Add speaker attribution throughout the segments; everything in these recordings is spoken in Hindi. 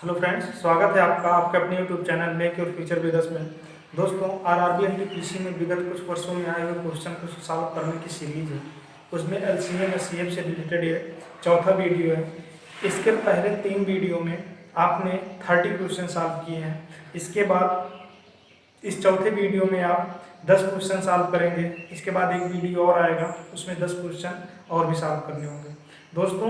Speaker 1: हेलो फ्रेंड्स, स्वागत है आपका आपके अपने YouTube channel make your future with us में। दोस्तों, आरआरबी एनटीपीसी में विगत कुछ वर्षों में आए हुए क्वेश्चन को सॉल्व करने की सीरीज है। उसमें एलसीएम और सीएम से रिलेटेड ये चौथा वीडियो है। इसके पहले 3 वीडियो में आपने 30 क्वेश्चन सॉल्व किए हैं। इसके बाद इस चौथे वीडियो में आप 10 क्वेश्चन सॉल्व करेंगे। इसके बाद एक वीडियो और आएगा, उसमें 10 क्वेश्चन और भी सॉल्व करने होंगे। दोस्तों,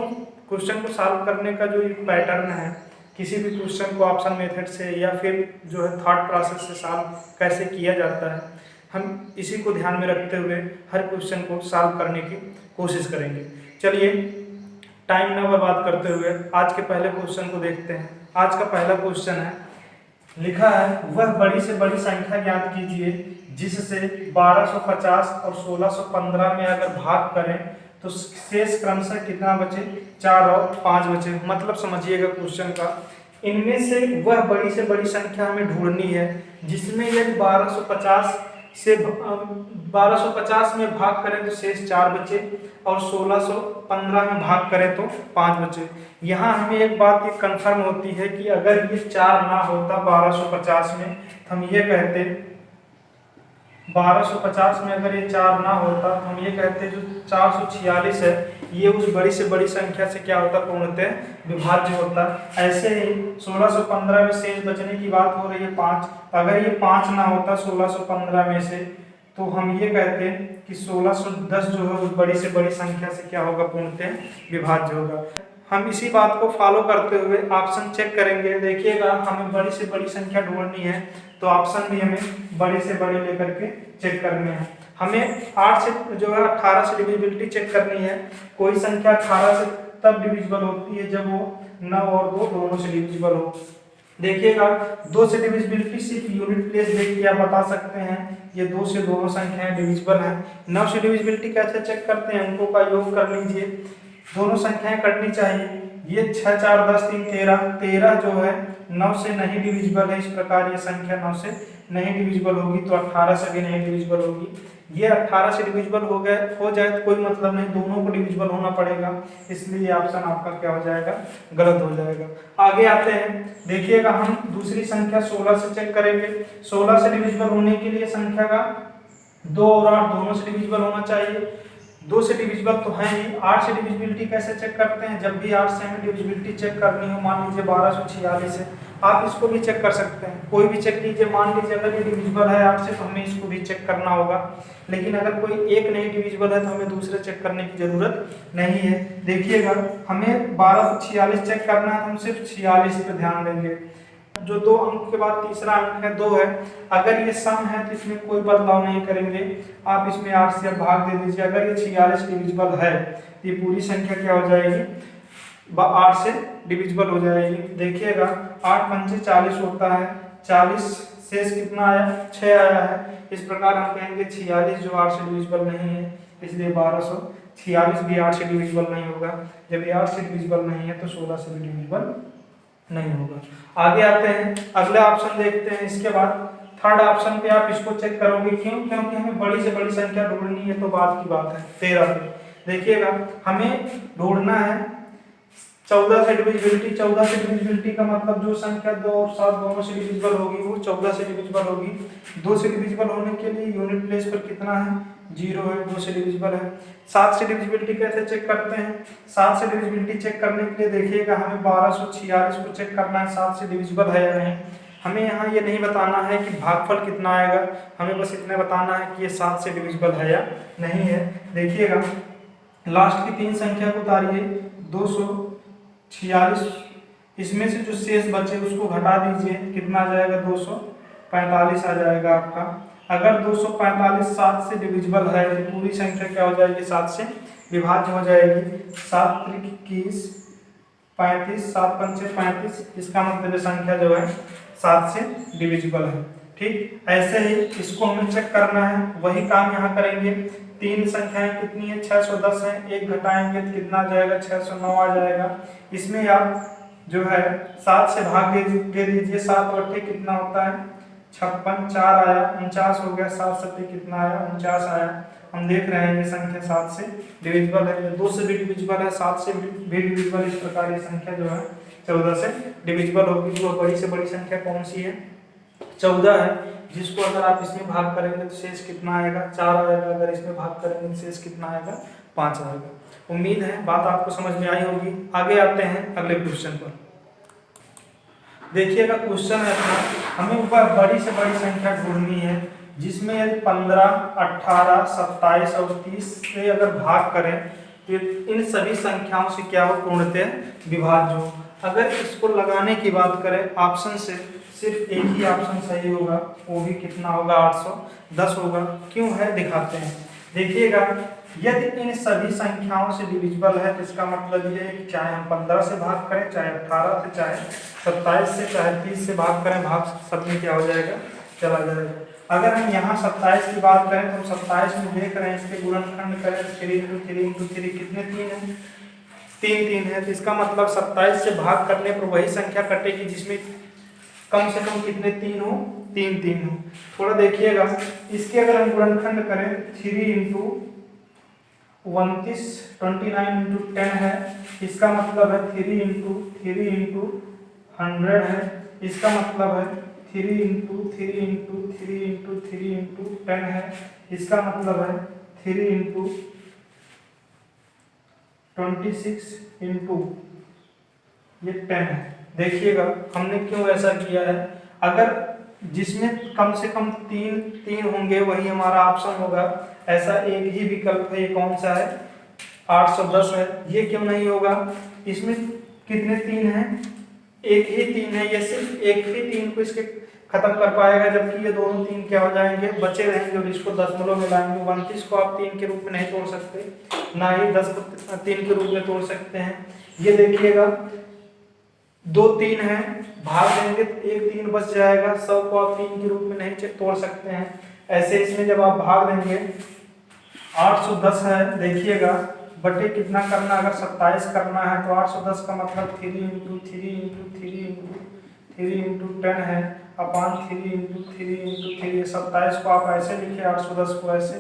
Speaker 1: क्वेश्चन को सॉल्व करने का जो एक पैटर्न है, किसी भी क्वेश्चन को ऑप्शन मेथड से या फिर जो है थॉट प्रोसेस से सॉल्व कैसे किया जाता है, हम इसी को ध्यान में रखते हुए हर क्वेश्चन को सॉल्व करने की कोशिश करेंगे। चलिए, टाइम ना बर्बाद करते हुए आज के पहले क्वेश्चन को देखते हैं। आज का पहला क्वेश्चन है, लिखा है वह बड़ी से बड़ी संख्या ज्ञात कीजिए जिससे 1250 और 1615 में अगर भाग करें तो शेष क्रमशः कितना बचे, 4 और 5 बचे। मतलब समझिएगा क्वेश्चन का, इनमें से वह बड़ी से बड़ी संख्या हमें ढूंढनी है जिसमें यदि 1250 में भाग करें तो शेष 4 बचे और 1615 में भाग करें तो 5 बचे। यहाँ हमें एक बात ये कंफर्म होती है कि अगर ये 4 ना होता 1250 में, तो हम ये कहते 1250 में अगर ये 4 ना होता तो हम ये कहते जो 446 है ये उस बड़ी से बड़ी संख्या से क्या होता, पूर्णतः विभाज्य होता। ऐसे ही 1615 में शेष बचने की बात हो रही है 5, अगर ये 5 ना होता 1615 में से, तो हम ये कहते कि 1610 जो है उस बड़ी से बड़ी संख्या से क्या होगा, पूर्णतः विभाज्य होगा। हम इसी बात को फॉलो करते हुए ऑप्शन चेक करेंगे। देखिएगा, हमें बड़ी से बड़ी संख्या ढूंढनी है तो ऑप्शन भी हमें बड़े से बड़े लेकर के चेक करने हैं। हमें 8 से जो है 18 से डिविजिबिलिटी चेक करनी है। कोई संख्या 18 से तब डिविजिबल होती है जब वो 9 और 2 दोनों से डिविजिबल हो। देखिएगा, 2 से डिविजिबिलिटी सिर्फ यूनिट प्लेस देख के आप बता सकते हैं ये 2 से दोनों संख्याएं डिविजिबल हैं। 9 से डिविजिबिलिटी कैसे चेक करते हैं, अंकों का योग कर लीजिए, दोनों संख्याएं कटनी चाहिए। ये 6 4 10 3 13, 13 जो है 9 से नहीं डिविजिबल है। इस प्रकार ये संख्या 9 से नहीं डिविजिबल होगी तो 18 से भी नहीं डिविजिबल होगी। ये 18 से डिविजिबल हो जाए तो कोई मतलब नहीं, दोनों को डिविजिबल होना पड़ेगा, इसलिए ऑप्शन आपका क्या हो जाएगा, गलत हो जाएगा। आगे आते हैं, देखिएगा हम दूसरी संख्या 16 से चेक करेंगे। 16 से डिविजिबल होने के लिए संख्या का 2 और 8 दोनों से डिविजिबल होना चाहिए। 2 से डिविजिबल तो है ही। 8 से डिविजिबिलिटी कैसे चेक करते हैं, जब भी 8 से हमें डिविजिबिलिटी चेक करनी हो, मान लीजिए 1246 है, आप इसको भी चेक कर सकते हैं, कोई भी चेक कीजिए। मान लीजिए अगर ये डिविजिबल है 8 से तो हमें इसको भी चेक करना होगा, लेकिन अगर कोई एक नहीं डिविजिबल है तो हमें दूसरे चेक करने की जरूरत नहीं है। देखिएगा, हमें 1246 चेक करना है तो हम सिर्फ 46 पे ध्यान देंगे। जो 2 अंक के बाद तीसरा अंक है 2 है, अगर ये सम है तो इसमें कोई बदलाव नहीं करेंगे, आप इसमें 8 से भाग दे दीजिए। अगर ये 46 डिविजिबल है तो ये पूरी संख्या क्या हो जाएगी, 8 से डिविजिबल हो जाएगी। देखिएगा, 8 पंचे 40 होता है, 40 शेष कितना आया, 6 आया है। इस प्रकार हम कहेंगे 46 जो 8 से डिविजिबल नहीं है, इसलिए 1246 भी 8 से डिविजिबल नहीं होगा। जब ये 8 से डिविजिबल नहीं है तो 16 से भी डिविजिबल नहीं होगा। आगे आते हैं, अगला ऑप्शन देखते हैं। इसके बाद थर्ड ऑप्शन पे आप इसको चेक करोगे, क्यों, क्योंकि हमें बड़ी से बड़ी संख्या ढूंढनी है तो बात की बात है 13 पे। देखिएगा, हमें ढूंढना है 14 से डिविजिबिलिटी। 14 से डिविजिबिलिटी का मतलब जो संख्या 2 और 7 दोनों से डिविजिबल होगी वो 14 से डिविजिबल होगी। 2 से डिविजिबल होने के लिए यूनिट प्लेस पर कितना है, 0 है, 2 से डिविजिबल है। 7 से डिविजिबिलिटी कैसे चेक करते हैं, 7 से डिविजिबिलिटी चेक करने के लिए देखिएगा हमें 1246 को चेक करना है 7 से डिविजिबल है या नहीं। हमें यहाँ ये नहीं बताना है कि भागफल कितना आएगा, हमें बस इतना बताना है कि ये 7 से डिविजिबल है या नहीं है। देखिएगा, लास्ट की 3 संख्या को उतारिए, 246, इसमें से जो शेष बचे उसको घटा दीजिए, कितना आ जाएगा, 245 आ जाएगा आपका। अगर 245 7 से डिविजिबल है तो पूरी संख्या क्या हो जाएगी, 7 से विभाज्य हो जाएगी। 7 त्रिक 21, 35, 7 पंचे 35, इसका मतलब संख्या जो है 7 से डिविजिबल है। ठीक, ऐसे ही इसको हमें चेक करना है, वही काम यहाँ करेंगे। 3 संख्याएं कितनी है, 610 है, एक घटाएंगे तो कितना आ जाएगा, 609 आ जाएगा। इसमें आप जो है 7 से भाग दे दीजिए, 7 और 8 कितना होता है, 56, 4 आया, 49 हो गया, 7 7 कितना आया, 49 आया। हम देख रहे हैं ये संख्या 7 से डिविजिबल है, 2 से भी डिविजिबल है, 7 से भी डिविजिबल। इस प्रकार ये संख्या जो है 14 से डिविजिबल होगी। वह बड़ी से बड़ी संख्या कौन सी है? 14 है, जिसको अगर आप इसमें भाग करेंगे तो शेष कितना आएगा? 4 आएगा। अगर इसमें भाग करेंगे तो शेष कितना आएगा? 5 आएगा। उम्मीद है बात आपको समझ में आई होगी। आगे आते हैं अगले क्वेश्चन पर। देखिएगा क्वेश्चन है अपना, हमें ऊपर बड़ी से बड़ी संख्या ढूंढनी है, जिसमें यदि 15, 18, 27 और 30 से अगर भाग करें तो इन सभी संख्याओं से क्या हो? पूर्णतः विभाज्य हो। अगर इसको लगाने की बात करें ऑप्शन से, सिर्फ एक ही ऑप्शन सही होगा, वो भी कितना होगा? 810 होगा। क्यों है दिखाते हैं। देखिएगा, यदि इन सभी संख्याओं से डिविजिबल है तो इसका मतलब ये है कि चाहे हम 15 से भाग करें, चाहे 18 से, चाहे 27 से, चाहे 30 से भाग करें, भाग सब में क्या हो जाएगा? चला जाएगा। अगर हम यहाँ 27 की बात करें तो हम 27 में देख रहे हैं, इसके गुणनखंड करें 3 कितने? 3 है, 3 है। तो इसका मतलब 27 से भाग करने पर वही संख्या कटेगी जिसमें कम से कम कितने 3 हो? 3 हो। थोड़ा देखिएगा, इसके अगर हम गुणनखंड करें 3 इंटू 29 10 है, इसका मतलब है 3 इंटू 100 है। इसका मतलब है 3 इंटू 10 है। इसका मतलब है 3 इंटू 26 इंटू ये 10 है। देखिएगा हमने क्यों ऐसा किया है। अगर जिसमें कम से कम 3 होंगे वही हमारा ऑप्शन होगा। ऐसा एक ही विकल्प है, ये कौन सा है? 810 है। ये क्यों नहीं होगा? इसमें कितने 3 हैं? एक ही 3 है। ये सिर्फ एक ही 3 को इसके खत्म कर पाएगा, जबकि ये दोनों 3 क्या हो जाएंगे? बचे रहेंगे। और इसको दशमलव में लाएंगे। 29 को आप 3 के रूप में नहीं तोड़ सकते, ना ही 10 को 3 के रूप में तोड़ सकते हैं। ये देखिएगा 2 3 है, भाग देंगे तो एक 3 बच जाएगा। 100 को आप 3 के रूप में नहीं तोड़ सकते हैं। ऐसे इसमें जब आप भाग देंगे 810 है, देखिएगा बटे कितना करना? अगर 27 करना है तो 810 का मतलब 3 इंटू 10 है, अपान 3 इंटू 3। 27 को आप ऐसे लिखे, 810 को ऐसे।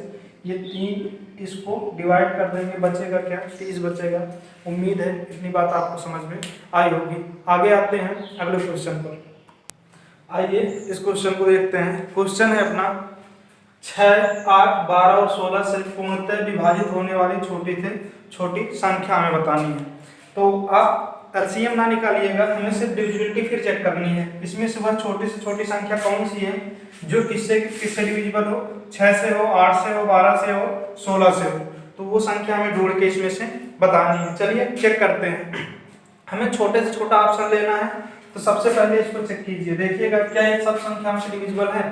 Speaker 1: ये 3 इसको डिवाइड कर देंगे, बचेगा क्या? 30 बचेगा। उम्मीद है इतनी बात आपको समझ में आई होगी। आगे आते हैं अगले क्वेश्चन पर। आइए इस क्वेश्चन को देखते हैं। क्वेश्चन है अपना 6, 8, 12 और 16 से पूर्णतः विभाजित होने वाली छोटी संख्या हमें बतानी है। तो आप एलसीएम ना निकालिएगा, हमें सिर्फ डिविजिबिलिटी फिर चेक करनी है। इसमें से वह छोटी से छोटी संख्या कौन सी है जो किससे डिविजिबल हो? 6 से हो, 8 से हो, 12 से हो, 16 से हो। तो वो संख्या हमें ढूंढ के इसमें से बतानी है। चलिए चेक करते हैं। हमें छोटे से छोटा ऑप्शन लेना है, तो सबसे पहले इसको चेक कीजिए। देखिएगा क्या ये सब संख्याओं से डिविजिबल है?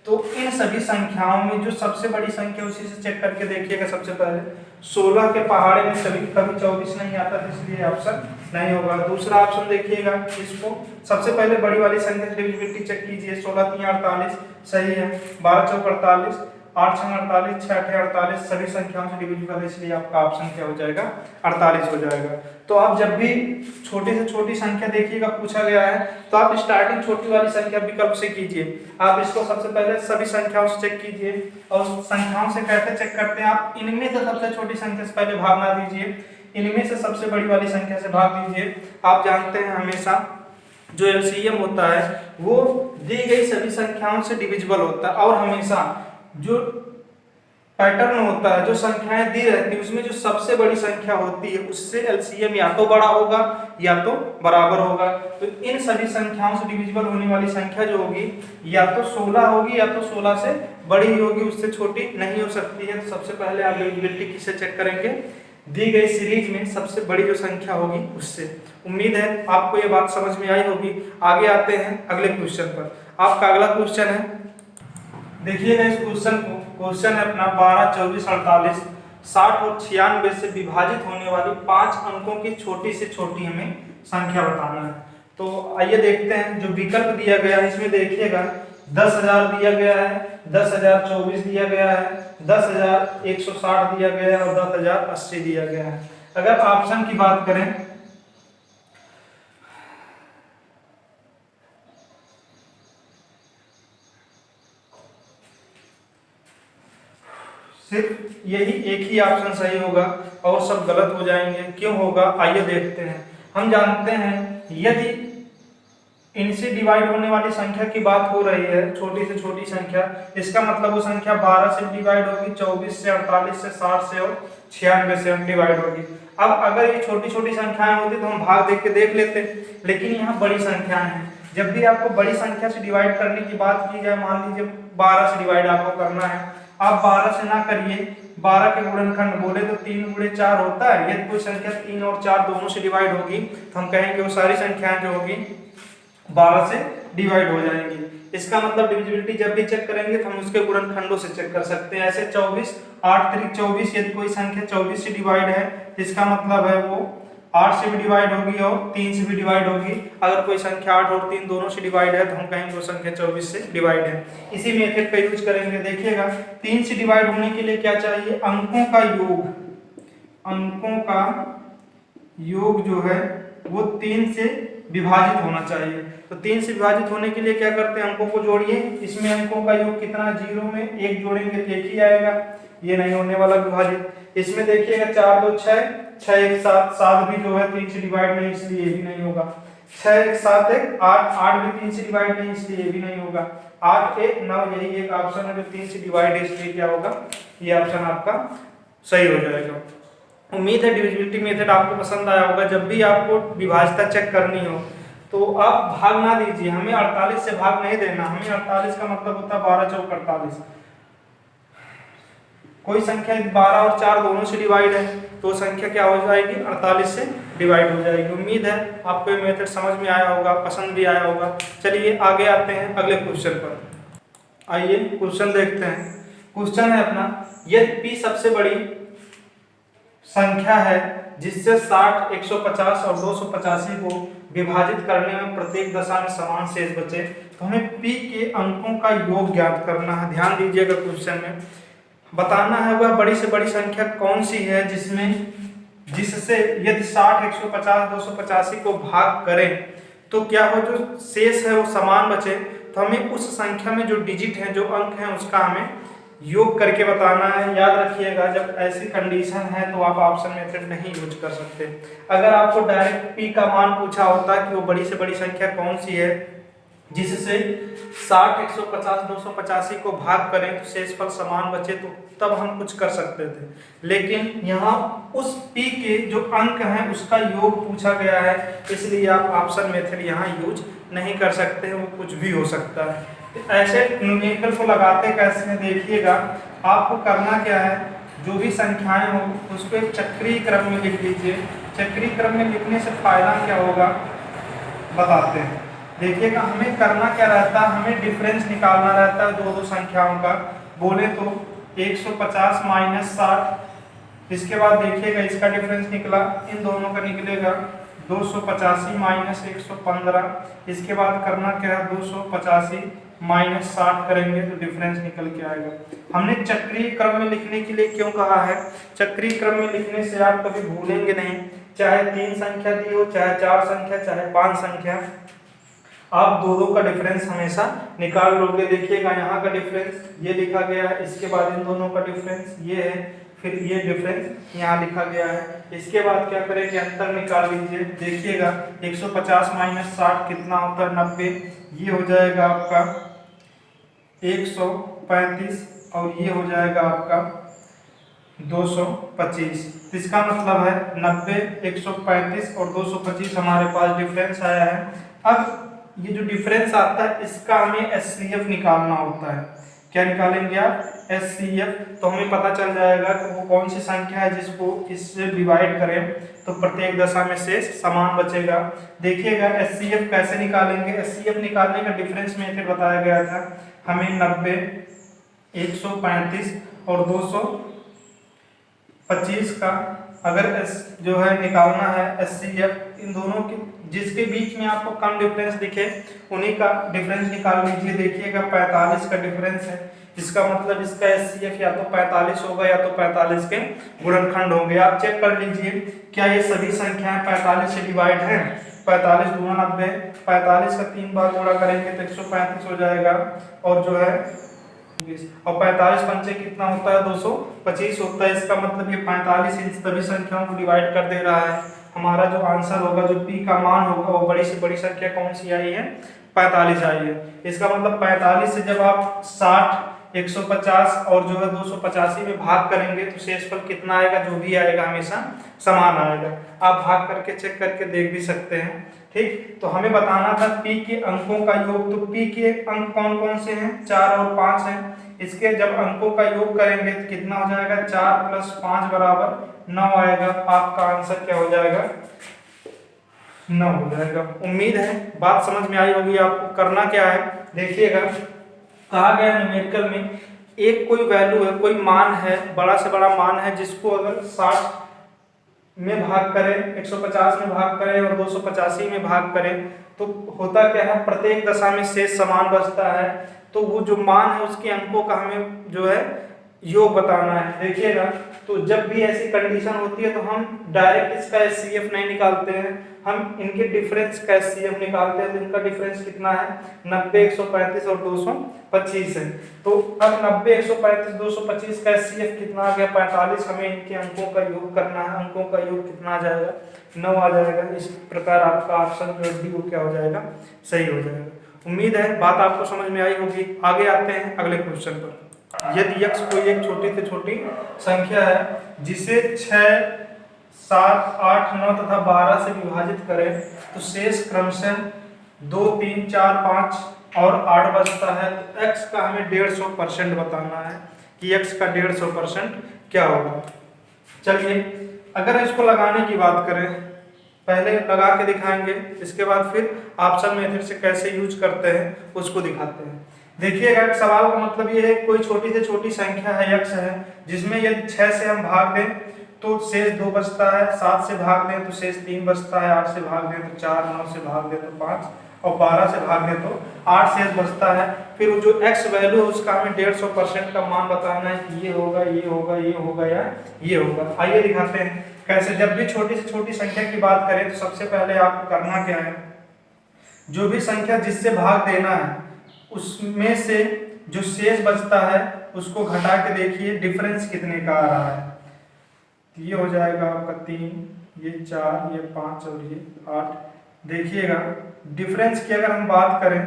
Speaker 1: तो इन सभी संख्याओं में जो सबसे बड़ी संख्या उसी से चेक करके देखिएगा। सबसे पहले 16 के पहाड़े में कभी 24 नहीं आता, तो इसलिए ऑप्शन नहीं होगा। दूसरा ऑप्शन देखिएगा, इसको सबसे पहले बड़ी वाली संख्या से डिविजिबिलिटी चेक कीजिए। 16 3 48 सही है, 12 चौक 48, 8 6 48, 6 8 48 सभी संख्याओं से डिविजिबल है, इसलिए आपका ऑप्शन क्या हो जाएगा? 48 हो जाएगा। तो आप जब भी छोटी से छोटी संख्या देखिएगा पूछा गया है, तो आप स्टार्टिंग छोटी वाली संख्या विकल्प से कीजिए। आप इसको सबसे पहले सभी संख्याओं से चेक कीजिए। और संख्याओं से कैसे चेक करते हैं? आप इनमें से सबसे छोटी संख्या से पहले भाग ना दीजिए, इनमें से सबसे बड़ी वाली संख्या से भाग दीजिए। आप जानते हैं हमेशा जो एलसीएम होता है वो दी गई सभी संख्याओं से डिविजिबल होता है, और हमेशा जो पैटर्न होता है, जो संख्याएं दी रहती है, उसमें जो सबसे बड़ी संख्या होती है उससे एलसीएम या तो बड़ा होगा या तो बराबर होगा। तो इन सभी संख्याओं से डिविजिबल होने वाली संख्या जो होगी या तो 16 होगी या तो 16 से बड़ी ही होगी, उससे छोटी नहीं हो सकती है। तो सबसे पहले आप डिविजिबिलिटी किससे चेक करेंगे? दी गई सीरीज में सबसे बड़ी जो संख्या होगी उससे। उम्मीद है आपको ये बात समझ में आई होगी। आगे आते हैं अगले क्वेश्चन पर। आपका अगला क्वेश्चन है, देखिएगा इस क्वेश्चन को। क्वेश्चन है अपना 12 24 48 60 और 96 से विभाजित होने वाली 5 अंकों की छोटी से छोटी हमें संख्या बताना है। तो आइए देखते हैं। जो विकल्प दिया गया है इसमें देखिएगा 10,000 दिया गया है, 10,024 दिया गया है, 10,160 दिया गया है और 10,080 दिया गया है। अगर ऑप्शन की बात करें सिर्फ यही एक ही ऑप्शन सही होगा और सब गलत हो जाएंगे। क्यों होगा? आइए देखते हैं। हम जानते हैं यदि इनसे डिवाइड होने वाली संख्या की बात हो रही है, छोटी से छोटी संख्या, इसका मतलब वो संख्या 12 से डिवाइड होगी, 24 से, 48 से, 60 से और 96 से डिवाइड होगी। अब अगर ये छोटी छोटी संख्याएं होती तो हम भाग देख के देख लेते, लेकिन यहाँ बड़ी संख्याएं हैं। जब भी आपको बड़ी संख्या से डिवाइड करने की बात की जाए, मान लीजिए 12 से डिवाइड आपको करना है, आप 12 से ना करिए, 12 के गुणनखंड बोले तो 3 गुणे 4 होता है। यदि कोई संख्या 3 और 4 दोनों से डिवाइड होगी तो हम कहेंगे वो सारी संख्याएं जो होगी 12 से डिवाइड हो जाएंगी। इसका मतलब डिविजिबिलिटी जब भी चेक करेंगे तो हम उसके गुणनखंडों से चेक कर सकते हैं। ऐसे 24, 8 3 24, यदि कोई संख्या 24 से डिवाइड है, इसका मतलब है वो 8 से भी डिवाइड होगी और 3 से भी डिवाइड होगी। अगर कोई संख्या 8 और 3 दोनों से डिवाइड है तो हम कहेंगे वो संख्या 24 से डिवाइड है। इसी मेथड का यूज करेंगे। देखिएगा 3 से डिवाइड होने के लिए क्या चाहिए, अंकों का योग। अंकों का योग जो है वो 3 से विभाजित होना चाहिए। तो 3 से विभाजित होने के लिए क्या करते हैं, अंकों को जोड़िए। इसमें अंकों का योग कितना, 0 में 1 जोड़ेंगे तो 1 ही आएगा, ये नहीं होने वाला विभाजित। इसमें देखिएगा 4 2 6, 6 1 7, 7 भी जो है 3 से डिवाइड नहीं, इसलिए ये भी नहीं होगा। 6 1 7 1 8, 8 भी 3 से डिवाइड नहीं, इसलिए ये भी नहीं होगा। 8 1 9, यही एक ऑप्शन है जो 3 से डिवाइड है, इसलिए क्या होगा, ये ऑप्शन आपका सही हो जाएगा। उम्मीद है डिविजिबिलिटी मेथड आपको पसंद आया होगा। जब भी आपको विभाज्यता चेक करनी हो तो आप भाग ना दीजिए, हमें 48 से भाग नहीं देना। हमें 48 का मतलब होता है 12 चौक 48। कोई संख्या 12 और 4 दोनों से डिवाइड है तो संख्या क्या हो जाएगी, 48 से डिवाइड हो जाएगी। उम्मीद है आपको ये मेथड समझ में आया होगा, पसंद भी आया होगा। चलिए आगे आते हैं अगले क्वेश्चन पर। आइए क्वेश्चन देखते हैं। क्वेश्चन है अपना, यदि p सबसे बड़ी संख्या है जिससे 60, 150 और 285 को विभाजित करने में प्रत्येक दशा में समान शेष बचे, तो हमें p के अंकों का योग ज्ञात करना है। ध्यान दीजिएगा, क्वेश्चन में बताना है वह बड़ी से बड़ी संख्या कौन सी है जिससे यदि 60, 150, 285 को भाग करें तो क्या हो, जो शेष है वो समान बचे। तो हमें उस संख्या में जो डिजिट है, जो अंक है, उसका हमें योग करके बताना है। याद रखिएगा, जब ऐसी कंडीशन है तो आप ऑप्शन मेथड नहीं यूज कर सकते। अगर आपको डायरेक्ट p का मान पूछा होता कि वो बड़ी से बड़ी संख्या कौन सी है जिससे 60, 150, 285 को भाग करें तो शेषफल समान बचे, तो तब हम कुछ कर सकते थे। लेकिन यहाँ उस p के जो अंक हैं उसका योग पूछा गया है, इसलिए आप ऑप्शन मेथड यहाँ यूज नहीं कर सकते, वो कुछ भी हो सकता है। ऐसे न्यूमेरिकल को लगाते कैसे हैं, देखिएगा। आपको करना क्या है, जो भी संख्याएं हो उसको एक चक्रीय क्रम में लिख लीजिए। चक्रीय क्रम में लिखने से फायदा क्या होगा बताते हैं। देखिएगा, हमें करना क्या रहता है, हमें डिफरेंस निकालना रहता है दो संख्याओं का। बोले तो 150 माइनस 60, इसके बाद देखिएगा इसका डिफरेंस निकला, इन दोनों का निकलेगा 285 माइनस 115। इसके बाद करना क्या है, 285 माइनस 60 करेंगे तो डिफरेंस निकल के आएगा। हमने चक्रीय क्रम में लिखने के लिए क्यों कहा है, चक्रीय क्रम में लिखने से आप कभी भूलेंगे नहीं। चाहे 3 संख्या दी हो, चाहे 4 संख्या, चाहे 5 संख्या, आप दो का डिफरेंस हमेशा निकाल लोगे। देखिएगा यहाँ का डिफरेंस ये लिखा गया है, इसके बाद इन दोनों का डिफरेंस ये है, फिर ये डिफरेंस यहाँ लिखा गया है। इसके बाद क्या करेंगे, अंतर निकाल लीजिए। देखिएगा 150 माइनस 60 कितना होता है, 90। ये हो जाएगा आपका 135 और ये हो जाएगा आपका 225। इसका मतलब है 90, 135 और 225 हमारे पास डिफरेंस आया है। अब ये जो डिफरेंस आता है इसका हमें एचसीएफ निकालना होता है। क्या निकालेंगे आप, एचसीएफ। तो हमें पता चल जाएगा कि वो कौन सी संख्या है जिसको इससे डिवाइड करें तो प्रत्येक दशा में शेष समान बचेगा। देखिएगा एचसीएफ कैसे निकालेंगे। एचसीएफ निकालने का डिफरेंस मेथड बताया गया था हमें। 90, 135 और 225 का अगर जो है निकालना है एचसीएफ, इन दोनों के जिसके बीच में आपको कम डिफरेंस दिखे उन्हीं का डिफरेंस निकाल लीजिए। देखिएगा 45 का डिफरेंस है, इसका मतलब इसका एचसीएफ या तो 45 होगा या तो 45 के गुणनखंड होंगे। आप चेक कर लीजिए क्या ये सभी संख्याएं 45 से डिवाइड हैं। 45 दूना 90, 45 का 3 बार गुणा करेंगे तो 135 हो जाएगा, और जो है और 45 पंचे कितना होता है, 225 होता है। इसका मतलब ये 45 इन सभी संख्याओं को डिवाइड कर दे रहा है। हमारा जो आंसर होगा, जो p का मान होगा, वो बड़ी से बड़ी संख्या कौन सी आई है, 45 आई है। इसका मतलब 45 से जब आप 60, 150 और जो है 285 में भाग करेंगे तो शेषफल कितना आएगा, जो भी आएगा हमेशा समान आएगा। आप भाग करके चेक करके देख भी सकते हैं। ठीक, तो हमें बताना था p के अंकों का योग। तो p के अंक कौन कौन से हैं, 4 और 5 हैं। इसके जब अंकों का योग करेंगे तो कितना हो जाएगा, 4 + 5 = 9 आएगा। आपका आंसर क्या हो जाएगा, 9 हो जाएगा। उम्मीद है बात समझ में आई होगी। आपको करना क्या है, देखिएगा, कहा गया न्यूमेरिकल में एक कोई वैल्यू है, कोई मान है, बड़ा से बड़ा मान है, जिसको अगर 60 में भाग करें, 150 में भाग करें और 285 में भाग करें तो होता क्या है, प्रत्येक दशा में शेष समान बचता है। तो वो जो मान है उसके अंकों का हमें जो है योग बताना है। देखिएगा, तो जब भी ऐसी कंडीशन होती है तो हम डायरेक्ट इसका एचसीएफ नहीं निकालते हैं, हम इनके डिफरेंस का एचसीएफ निकालते हैं। तो इनका डिफरेंस कितना है, 90, 135 और 225 है। तो अब 90, 135, 225 का एचसीएफ कितना आ गया, 45। हमें इनके अंकों का योग करना है। अंकों का योग कितना आ जाएगा, 9 आ जाएगा। इस प्रकार आपका ऑप्शन जो डी वो क्या हो जाएगा, सही हो जाएगा। उम्मीद है बात आपको समझ में आई होगी। आगे आते हैं अगले क्वेश्चन पर। यदि x कोई एक छोटी से छोटी संख्या है जिसे 6, 7, 8, 9 तथा 12 से विभाजित करें तो शेष क्रमशः 2, 3, 4, 5 और 8 बचता है। तो x का हमें 150% बताना है कि x का 150% क्या होगा। चलिए, अगर इसको लगाने की बात करें, पहले लगा के दिखाएंगे, इसके बाद फिर ऑप्शन मेथड से कैसे यूज करते हैं उसको दिखाते हैं। देखिएगा, सवाल का मतलब ये है, कोई छोटी से छोटी संख्या है x है, जिसमें यदि 6 से हम भाग दें तो शेष 2 बचता है, 7 से भाग दें तो शेष 3 बचता है, 8 से भाग दें तो 4, 9 से भाग दें तो 5 और 12 से भाग दें तो 8 शेष बचता है। फिर वो जो x वैल्यू है उसका हमें 150% का मान बताना है कि ये होगा, ये होगा, ये होगा या ये होगा। आइए दिखाते हैं कैसे। जब भी छोटी से छोटी संख्या की बात करें तो सबसे पहले आपको करना क्या है, जो भी संख्या जिससे भाग देना है उसमें से जो शेष बचता है उसको घटा के देखिए डिफरेंस कितने का आ रहा है। तो ये हो जाएगा आपका 3, ये 4, ये 5 और ये 8। देखिएगा, डिफरेंस की अगर हम बात करें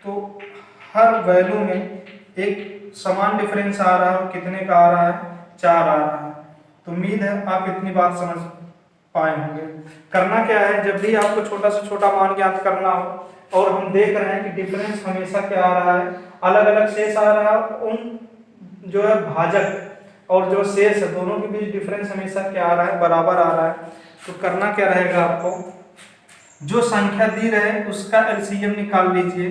Speaker 1: तो हर वैल्यू में एक समान डिफरेंस आ रहा है और कितने का आ रहा है, 4 आ रहा है। तो उम्मीद है आप इतनी बात समझ पाए होंगे। करना क्या है, जब भी आपको छोटा से छोटा मान ज्ञात करना हो और हम देख रहे हैं कि डिफरेंस हमेशा क्या आ रहा है, अलग अलग शेष आ रहा है, उन जो है भाजक और जो शेष है दोनों के बीच डिफरेंस हमेशा क्या आ रहा है, बराबर आ रहा है। तो करना क्या रहेगा, आपको जो संख्या दी रहे उसका एलसीएम निकाल लीजिए।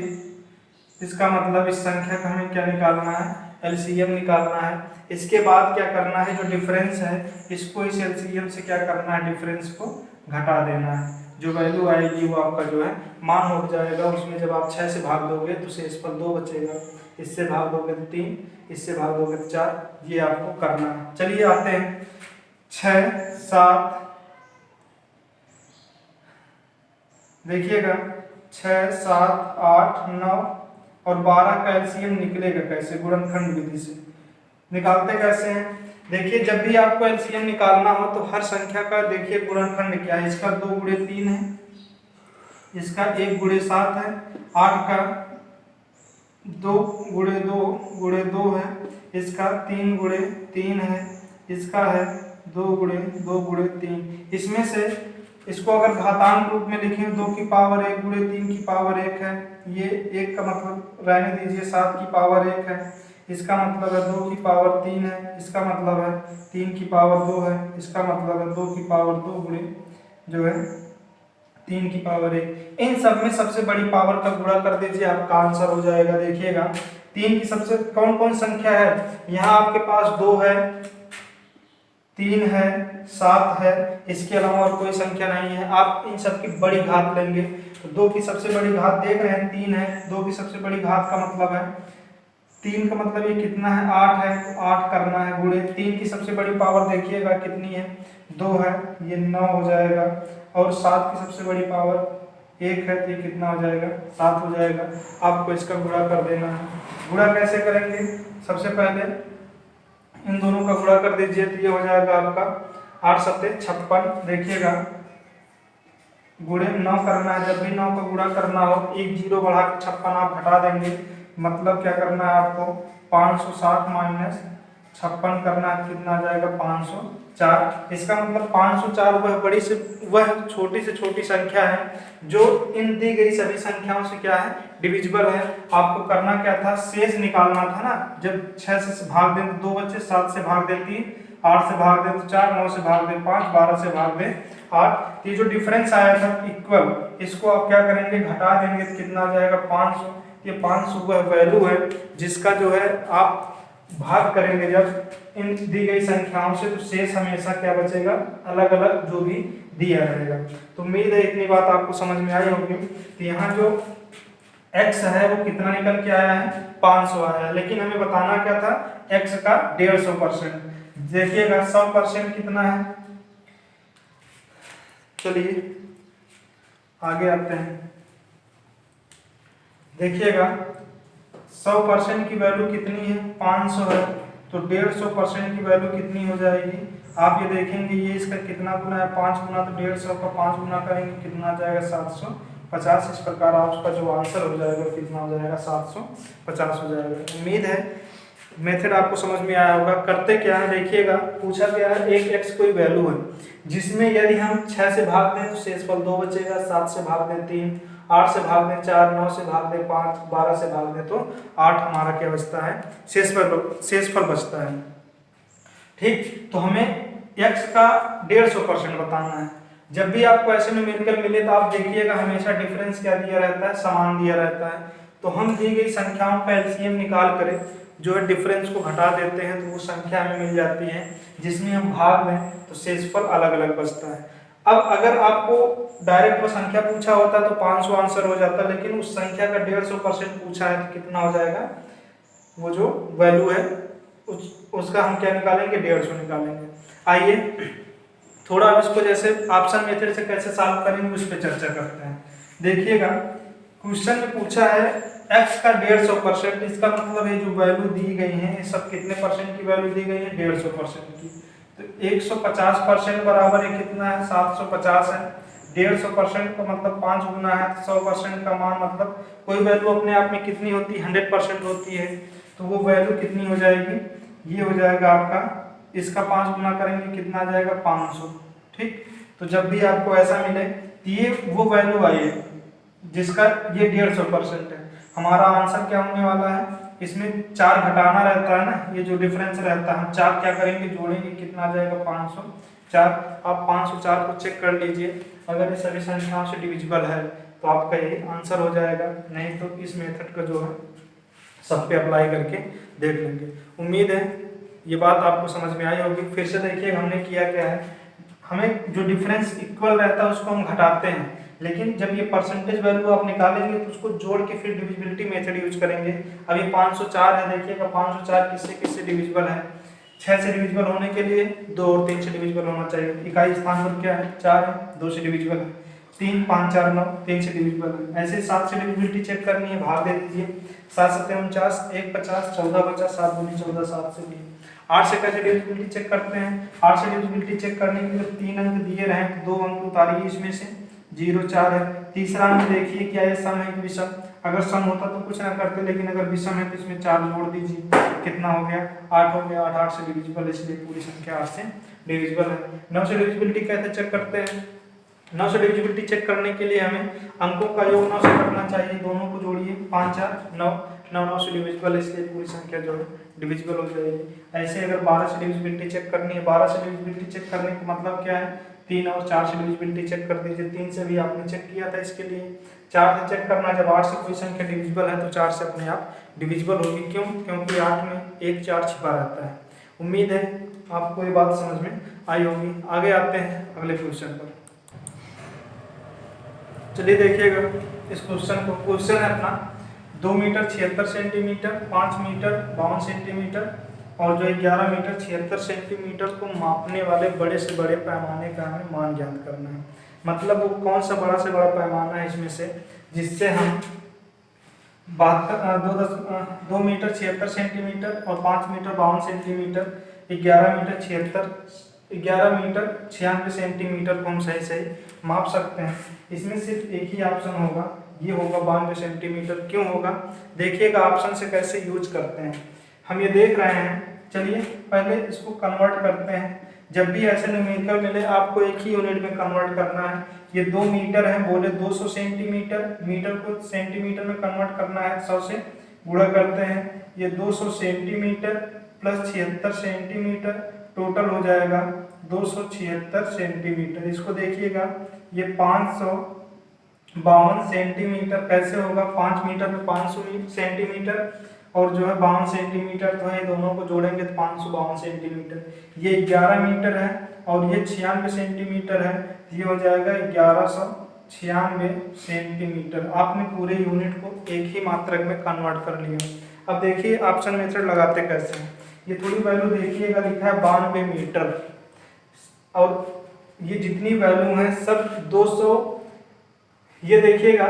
Speaker 1: इसका मतलब इस संख्या का हमें क्या निकालना है, एलसीएम निकालना है। इसके बाद क्या करना है, जो डिफरेंस है इसको इस एलसीएम से क्या करना है, डिफरेंस को घटा देना है। जो वैल्यू आएगी वो आपका जो है मान हो जाएगा। उसमें जब आप 6 से भाग दोगे तो शेषफल 2 बचेगा, इससे भाग दोगे तो 3, इससे भाग दोगे तो 4। ये आपको करना है। चलिए आते हैं 6, 7, देखिएगा 6, 7, 8, 9 और 12 का एलसीएम निकलेगा कैसे, गुणनखंड विधि से। निकालते कैसे हैं, देखिए, जब भी आपको एलसीएम निकालना हो तो हर संख्या का देखिए गुणनखंड क्या है। इसका 2 × 3 है, इसका 1 × 7 है, 8 का 2 × 2 × 2 है, इसका 3 × 3 है, इसका है 2 × 2 × 3। इसमें से इसको अगर घातांक रूप में लिखें 2 की पावर 1 × 3 की पावर 1 है। ये 1 का मतलब रहने दीजिए, 7 की पावर 1 है, इसका मतलब है 2 की पावर 3 है, इसका मतलब है 3 की पावर 2 है, इसका मतलब है 2 की पावर 2 × जो है 3 की पावर 1। इन सब में सबसे बड़ी पावर का गुणा कर दीजिए, आपका आंसर हो जाएगा। देखिएगा, 3 की सबसे कौन कौन संख्या है, यहाँ आपके पास 2 है, 3 है, 7 है, इसके अलावा और कोई संख्या नहीं है। आप इन सब की बड़ी घात लेंगे तो 2 की सबसे बड़ी घात देख रहे हैं 3 है, 2 की सबसे बड़ी घात का मतलब है 3 का मतलब ये कितना है, 8 है, तो 8 करना है गुणे 3 की सबसे बड़ी पावर देखिएगा कितनी है, 2 है, ये 9 हो जाएगा। और 7 की सबसे बड़ी पावर 1 है, तो ये कितना हो जाएगा, 7 हो जाएगा। आपको इसका गुणा कर देना है। गुणा कैसे करेंगे, सबसे पहले इन दोनों का गुणा कर दीजिए तो ये हो जाएगा आपका 8 × 7 = 56। देखिएगा गुणे 9 करना है। जब भी 9 का गुणा करना हो, एक जीरो बढ़ा के 56 आप घटा देंगे, मतलब क्या करना है आपको, 560 माइनस 56 करना है, कितना आ जाएगा 504। इसका मतलब 504 वह छोटी से छोटी संख्या है जो इन दी गई सभी संख्याओं से क्या है, डिविजिबल है। आपको करना क्या था, शेष निकालना था ना। जब 6 से भाग दें तो 2 बच्चे, 7 से भाग दे 3, 8 से भाग दे तो 4, 9 से भाग दे 5, 12 से भाग दे 8। ये जो डिफरेंस आया था इक्वल, इसको आप क्या करेंगे, घटा देंगे तो कितना आ जाएगा 500। ये 500 वह वैल्यू है जिसका जो है आप भाग करेंगे जब इन दी गई संख्याओं से, तो शेष हमेशा क्या बचेगा, अलग अलग जो भी दिया रहेगा। तो उम्मीद है इतनी बात आपको समझ में आई होगी। तो यहाँ जो x है वो कितना निकल के आया है, 500 आया है। लेकिन हमें बताना क्या था, x का 150%। देखिएगा 100% कितना है, चलिए आगे आते हैं। देखिएगा 100% की वैल्यू कितनी है, 500 है, तो 150% की वैल्यू कितनी हो जाएगी। आप ये देखेंगे ये इसका कितना गुना है, 5 गुना, तो 150 का 5 गुना करेंगे कितना आ जाएगा 750। इस प्रकार आपका जो आंसर हो जाएगा कितना हो जाएगा 750 हो जाएगा। उम्मीद है मेथड आपको समझ में आया होगा। करते क्या है, देखिएगा पूछा गया है एक x कोई वैल्यू है जिसमें यदि हम 6 से भाग दें तो शेषफल 2 बचेगा, 7 से भाग दें 3, 8 से भाग दें 4, 9 से भाग दें 5, 12 से भाग दें तो 8 हमारा क्या बचता है, शेषफल बचता है। ठीक, तो हमें x का 150% बताना है। जब भी आपको ऐसे न्यूमेरिकल मिले तो आप देखिएगा हमेशा डिफरेंस क्या दिया रहता है, समान दिया रहता है। तो हम दी गई संख्याओं का एलसीएम निकाल कर जो है डिफरेंस को घटा देते हैं तो वो संख्या हमें मिल जाती है, जिसमें हम भाग दें तो शेषफल अलग अलग बचता है। अब अगर आपको डायरेक्ट वो संख्या पूछा होता तो 500 आंसर हो जाता, लेकिन उस संख्या का 150% पूछा है तो कितना हो जाएगा, वो जो वैल्यू है उसका हम क्या निकालेंगे, 150 निकालेंगे। आइए थोड़ा अब इसको जैसे ऑप्शन मेथड से कैसे सॉल्व करेंगे उस पर चर्चा करते हैं। देखिएगा क्वेश्चन में पूछा है x का 150%, इसका मतलब है जो वैल्यू दी गई है ये सब कितने परसेंट की वैल्यू दी गई है, 150% की। तो 150% बराबर है कितना है, 750 है। 150% का मतलब 5 गुना है, 100% का मान मतलब कोई वैल्यू अपने आप में कितनी होती है, 100% होती है। तो वो वैल्यू कितनी हो जाएगी, ये हो जाएगा आपका, इसका 5 गुना करेंगे कितना आ जाएगा 500। ठीक, तो जब भी आपको ऐसा मिले ये वो वैल्यू आई है जिसका ये 150% है। हमारा आंसर क्या होने वाला है, इसमें 4 घटाना रहता है ना, ये जो डिफरेंस रहता है हम 4 क्या करेंगे, जोड़ेंगे कितना आ जाएगा 504। आप 504 को चेक कर लीजिए, अगर ये सभी संख्याओं से डिविजिबल है तो आपका ये आंसर हो जाएगा, नहीं तो इस मेथड का जो है सब पे अप्लाई करके देख लेंगे। उम्मीद है ये बात आपको समझ में आई होगी। फिर से देखिए हमने किया क्या है, हमें जो डिफरेंस इक्वल रहता है उसको हम घटाते हैं, लेकिन जब ये परसेंटेज वैल्यू आप निकालेंगे तो उसको जोड़ के फिर डिविजिबिलिटी मेथड यूज करेंगे। अभी 504 है, देखिएगा 504 किससे किससे डिविजिबल है, 6 से डिविजिबल होने के लिए 2 और 3 से डिविजिबल होना चाहिए। इकाई स्थान पर क्या है 4 है, 2 से डिविजिबल है, 3 5 4 9 3 से डिविजिबल है। ऐसे 7 से डिविजिबिलिटी चेक करनी है, भाग दे दीजिए, 7 7 49, 1 50, 14 बचा, 7 दूनी 14, 7 से 2। 8 से कैसे डिविजिबिलिटी चेक करते हैं, 8 से डिविजिबिलिटी चेक करने के लिए 3 अंक दिए रहे तो 2 अंक उतारिए, इसमें से 0 4 है। तीसरा अंक देखिए क्या है, सम है कि विषम, अगर सम होता तो कुछ ना करते, लेकिन अगर विषम है तो इसमें 4 जोड़ दीजिए, कितना हो गया 8 हो गया। 8 से डिविजिबल, इसलिए पूरी संख्या 8 से डिविजिबल है। 9 से डिविजिबिलिटी कैसे चेक करते हैं, 9 से डिविजिबिलिटी चेक करने के लिए हमें अंकों का योग 9 से करना चाहिए, दोनों को जोड़िए 5 4 9, 9 से डिविजिबल, इसलिए पूरी संख्या जो है डिविजिबल हो जाएगी। ऐसे अगर 12 से डिविजिबिलिटी चेक करनी है, 12 से डिविजिबिलिटी चेक करने का मतलब क्या है, 3 और 4 से डिविजिबिलिटी चेक कर दीजिए। 3 से भी आपने चेक किया था, इसके लिए 4 से चेक करना, जब 8 से कोई संख्या डिविजिबल है तो 4 से अपने आप डिविजिबल होगी। क्यों, क्योंकि 8 में 1 4 छिपा रहता है। उम्मीद है आपको ये बात समझ में आई होगी। आगे आते हैं अगले क्वेश्चन पर। चलिए देखिएगा इस क्वेश्चन को। क्वेश्चन है अपना 2 मीटर 76 सेंटीमीटर, 5 मीटर 52 सेंटीमीटर और जो 11 मीटर 76 सेंटीमीटर को मापने वाले बड़े से बड़े पैमाने का हमें मान ज्ञात करना है। मतलब वो कौन सा बड़ा से बड़ा पैमाना है इसमें से जिससे हम 2 मीटर 76 सेंटीमीटर और 5 metre 52 centimetre, 11 metre 76 11 metre 96 centimetre को हम सही सही माप सकते हैं। इसमें सिर्फ एक ही ऑप्शन होगा, ये होगा 92 सेंटीमीटर। क्यों होगा, देखिएगा ऑप्शन से कैसे यूज करते हैं। हम ये देख रहे हैं, चलिए पहले इसको कन्वर्ट करते हैं। जब भी ऐसे न्यूमेरिकल मिले आपको एक ही यूनिट में कन्वर्ट करना है। ये 2 मीटर है, बोले 200 सेंटीमीटर, मीटर को सेंटीमीटर में कन्वर्ट करना है, 100 से गुणा करते हैं। ये 200 सेंटीमीटर प्लस 76 सेंटीमीटर, टोटल हो जाएगा 276 सेंटीमीटर। इसको देखिएगा, ये 552 सेंटीमीटर कैसे होगा, 5 मीटर में 500 सेंटीमीटर और जो है 52 सेंटीमीटर, तो है दोनों को जोड़ेंगे तो 552 सेंटीमीटर। ये 11 मीटर है और ये 96 सेंटीमीटर है, ये हो जाएगा 1196 सेंटीमीटर। आपने पूरे यूनिट को एक ही मात्रक में कन्वर्ट कर लिया। अब देखिए ऑप्शन मेथड लगाते कैसे हैं। ये थोड़ी वैल्यू देखिएगा, लिखा है 92 मीटर और ये जितनी वैल्यू है सब 200, ये देखिएगा